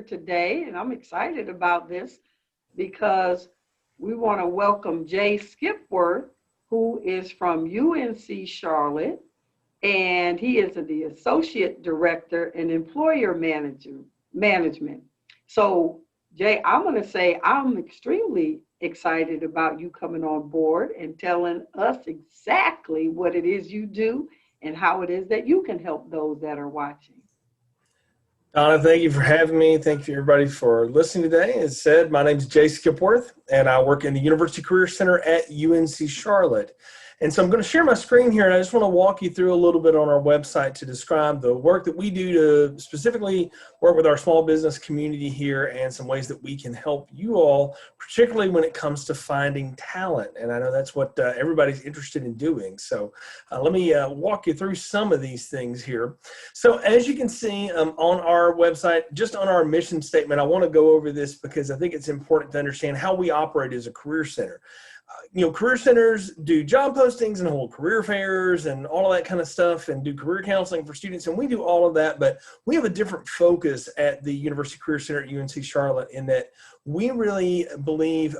today, and I'm excited about this because we want to welcome Jay Skipworth, who is from UNC Charlotte, and he is the Associate Director in Employer Management. So, Jay, I'm going to say I'm extremely excited about you coming on board and telling us exactly what it is you do and how it is that you can help those that are watching. Donna, thank you for having me. Thank you everybody for listening today. As said, my name is Jay Skipworth, and I work in the University Career Center at UNC Charlotte. And so I'm going to share my screen here, and I just want to walk you through a little bit on our website to describe the work that we do to specifically work with our small business community here and some ways that we can help you all, particularly when it comes to finding talent. And I know that's what everybody's interested in doing. So let me walk you through some of these things here. So as you can see on our website, just on our mission statement, I want to go over this because I think it's important to understand how we operate as a career center. Career centers do job postings and hold career fairs and all of that kind of stuff and do career counseling for students. And we do all of that, but we have a different focus at the University Career Center at UNC Charlotte in that we really believe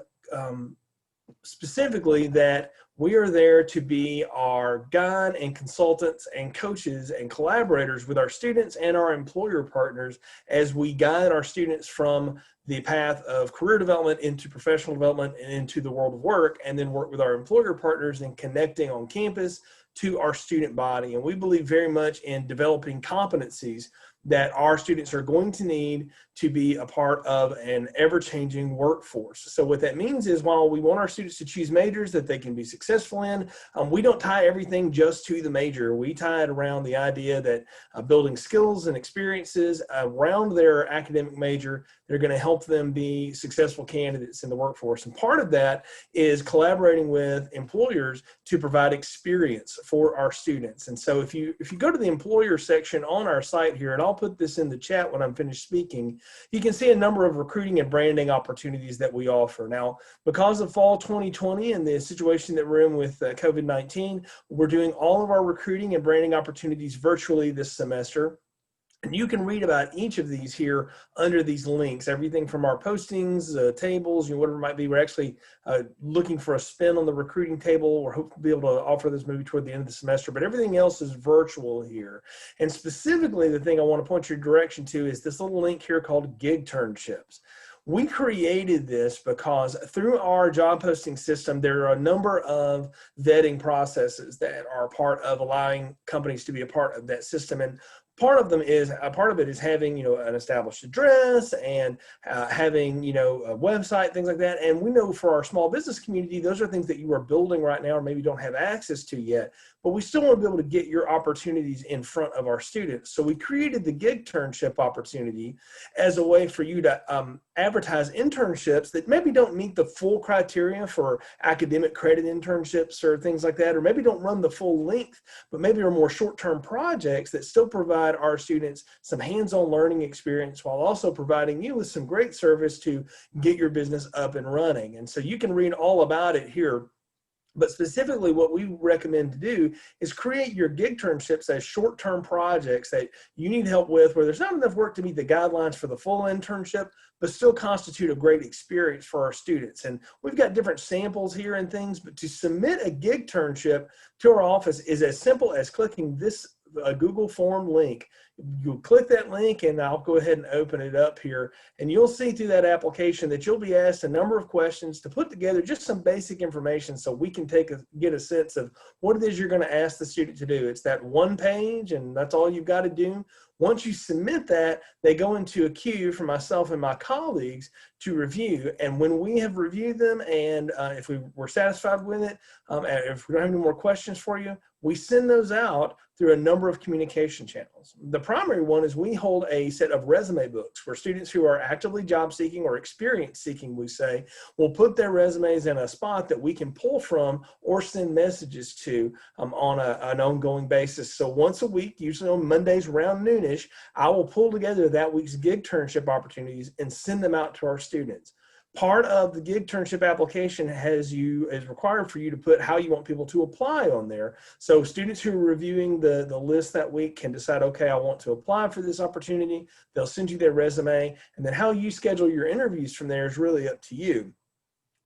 specifically that we are there to be our guide and consultants and coaches and collaborators with our students and our employer partners as we guide our students from the path of career development into professional development and into the world of work, and then work with our employer partners in connecting on campus to our student body. And we believe very much in developing competencies that our students are going to need to be a part of an ever-changing workforce. So what that means is while we want our students to choose majors that they can be successful in, we don't tie everything just to the major. We tie it around the idea that building skills and experiences around their academic major, they're going to help them be successful candidates in the workforce. And part of that is collaborating with employers to provide experience for our students. And so if you go to the employer section on our site here, and I'll put this in the chat when I'm finished speaking, you can see a number of recruiting and branding opportunities that we offer. Now, because of fall 2020 and the situation that we're in with COVID-19, we're doing all of our recruiting and branding opportunities virtually this semester. And you can read about each of these here under these links, everything from our postings, tables, whatever it might be. We're actually looking for a spin on the recruiting table. We're hoping to be able to offer this maybe toward the end of the semester, but everything else is virtual here. And specifically, the thing I want to point your direction to is this little link here called Gig-Ternships. We created this because through our job posting system, there are a number of vetting processes that are part of allowing companies to be a part of that system. And part of it is having, an established address and having, a website, things like that. And we know for our small business community, those are things that you are building right now or maybe don't have access to yet, but we still want to be able to get your opportunities in front of our students. So we created the Gig-Ternship opportunity as a way for you to advertise internships that maybe don't meet the full criteria for academic credit internships or things like that, or maybe don't run the full length, but maybe are more short-term projects that still provide our students some hands-on learning experience while also providing you with some great service to get your business up and running. And so you can read all about it here. But specifically what we recommend to do is create your Gig-Ternships as short-term projects that you need help with where there's not enough work to meet the guidelines for the full internship, but still constitute a great experience for our students. And we've got different samples here and things, but to submit a Gig-Ternship to our office is as simple as clicking this Google form link. You'll click that link and I'll go ahead and open it up here, and you'll see through that application that you'll be asked a number of questions to put together just some basic information so we can get a sense of what it is you're going to ask the student to do. It's that one page and that's all you've got to do. Once you submit that, they go into a queue for myself and my colleagues to review. And when we have reviewed them and if we were satisfied with it, if we don't have any more questions for you, we send those out through a number of communication channels. The primary one is we hold a set of resume books where students who are actively job seeking or experience seeking, we say, will put their resumes in a spot that we can pull from or send messages to on an ongoing basis. So once a week, usually on Mondays around noonish, I will pull together that week's Gig-Ternship opportunities and send them out to our students. Part of the Gig-Ternship application is required for you to put how you want people to apply on there. So students who are reviewing the list that week can decide, okay, I want to apply for this opportunity. They'll send you their resume, and then how you schedule your interviews from there is really up to you.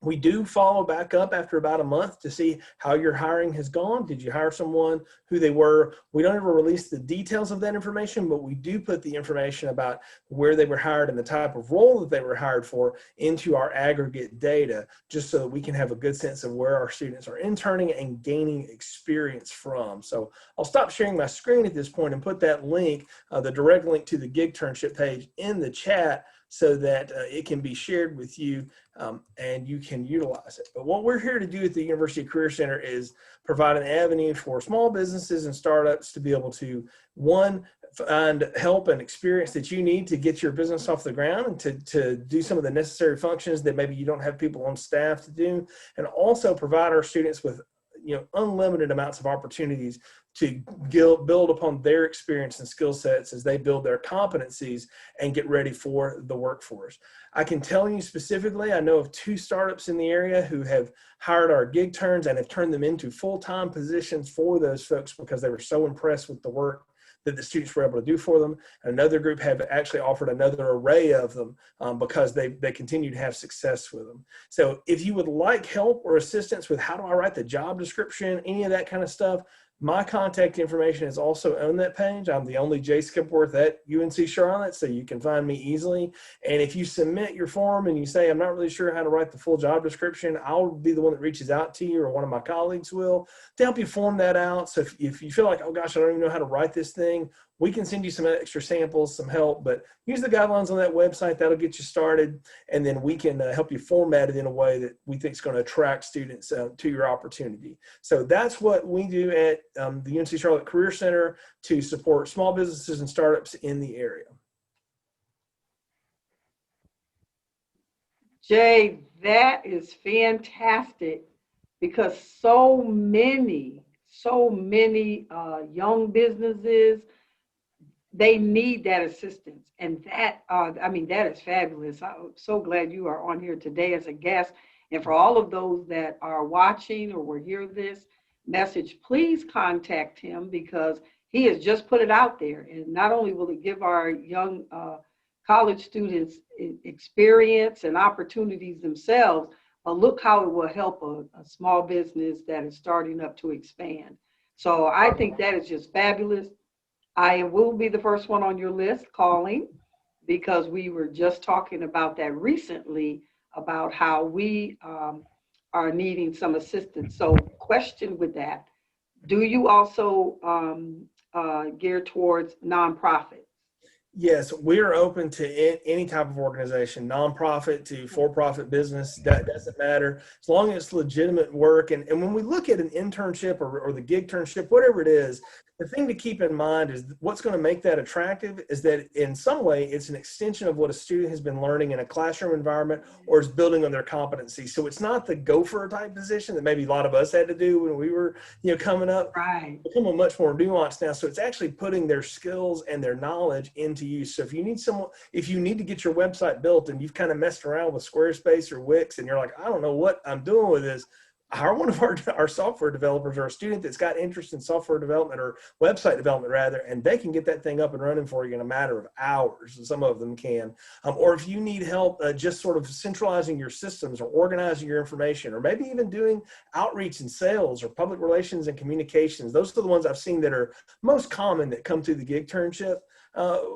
We do follow back up after about a month to see how your hiring has gone. Did you hire someone, who they were? We don't ever release the details of that information, but we do put the information about where they were hired and the type of role that they were hired for into our aggregate data, just so that we can have a good sense of where our students are interning and gaining experience from. So I'll stop sharing my screen at this point and put that link, the direct link to the Gig-Ternship page, in the chat, so that it can be shared with you and you can utilize it. But what we're here to do at the University Career Center is provide an avenue for small businesses and startups to be able to, one, find help and experience that you need to get your business off the ground and to do some of the necessary functions that maybe you don't have people on staff to do, and also provide our students with unlimited amounts of opportunities to build upon their experience and skill sets as they build their competencies and get ready for the workforce. I can tell you specifically, I know of 2 startups in the area who have hired our gig turns and have turned them into full-time positions for those folks because they were so impressed with the work that the students were able to do for them. Another group have actually offered another array of them because they continue to have success with them. So if you would like help or assistance with how do I write the job description, any of that kind of stuff, my contact information is also on that page. I'm the only Jay Skipworth at UNC Charlotte, so you can find me easily. And if you submit your form and you say, I'm not really sure how to write the full job description, I'll be the one that reaches out to you, or one of my colleagues will, to help you form that out. So if you feel like, oh gosh, I don't even know how to write this thing, we can send you some extra samples, some help, but use the guidelines on that website. That'll get you started. And then we can help you format it in a way that we think is going to attract students to your opportunity. So that's what we do at the UNC Charlotte Career Center to support small businesses and startups in the area. Jay, that is fantastic, because so many young businesses, they need that assistance. And that, that is fabulous. I'm so glad you are on here today as a guest. And for all of those that are watching or will hear this message, please contact him, because he has just put it out there. And not only will it give our young college students experience and opportunities themselves, but look how it will help a small business that is starting up to expand. So I think that is just fabulous. I will be the first one on your list calling, because we were just talking about that recently, about how we are needing some assistance. So question with that, do you also gear towards nonprofits? Yes, we are open to any type of organization, nonprofit to for-profit business. That doesn't matter, as long as it's legitimate work. And when we look at an internship or the gig-ternship, whatever it is, the thing to keep in mind is what's going to make that attractive is that in some way it's an extension of what a student has been learning in a classroom environment or is building on their competency. So it's not the gopher type position that maybe a lot of us had to do when we were coming up. Right. It's become much more nuanced now. So it's actually putting their skills and their knowledge into use. So if you need to get your website built and you've kind of messed around with Squarespace or Wix and you're like, I don't know what I'm doing with this, hire one of our software developers, or a student that's got interest in software development or website development rather, and they can get that thing up and running for you in a matter of hours. Some of them can. Or if you need help just sort of centralizing your systems or organizing your information, or maybe even doing outreach and sales or public relations and communications, those are the ones I've seen that are most common that come through the Gig-Ternship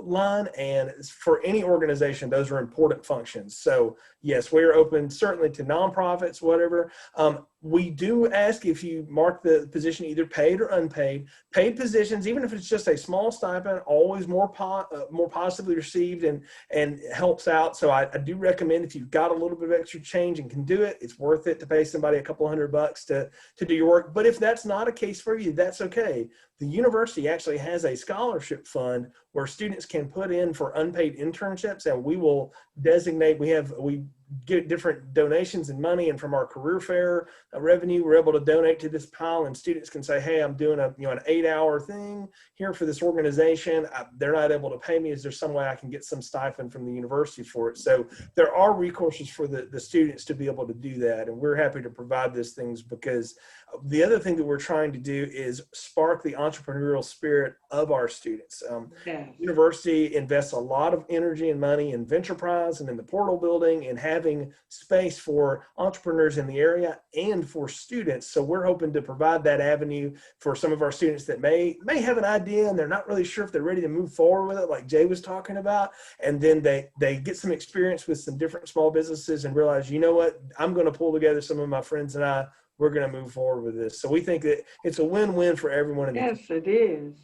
line. And for any organization, those are important functions. So yes, we are open certainly to nonprofits, whatever. We do ask if you mark the position either paid or unpaid. Paid positions, even if it's just a small stipend, always more positively received and helps out. So I do recommend, if you've got a little bit of extra change and can do it, it's worth it to pay somebody a couple $100 to do your work. But if that's not a case for you, that's okay. The university actually has a scholarship fund where students can put in for unpaid internships, and we will designate, we get different donations and money, and from our career fair revenue, we're able to donate to this pile, and students can say, hey, I'm doing an 8-hour thing here for this organization. They're not able to pay me. Is there some way I can get some stipend from the university for it? So there are recourses for the students to be able to do that, and we're happy to provide these things, because the other thing that we're trying to do is spark the entrepreneurial spirit of our students. Yes. University invests a lot of energy and money in Ventureprise and in the Portal building and having space for entrepreneurs in the area and for students. So we're hoping to provide that avenue for some of our students that may have an idea and they're not really sure if they're ready to move forward with it, like Jay was talking about. And then they get some experience with some different small businesses and realize, you know what, I'm going to pull together some of my friends and we're going to move forward with this. So we think that it's a win-win for everyone. Yes, it is.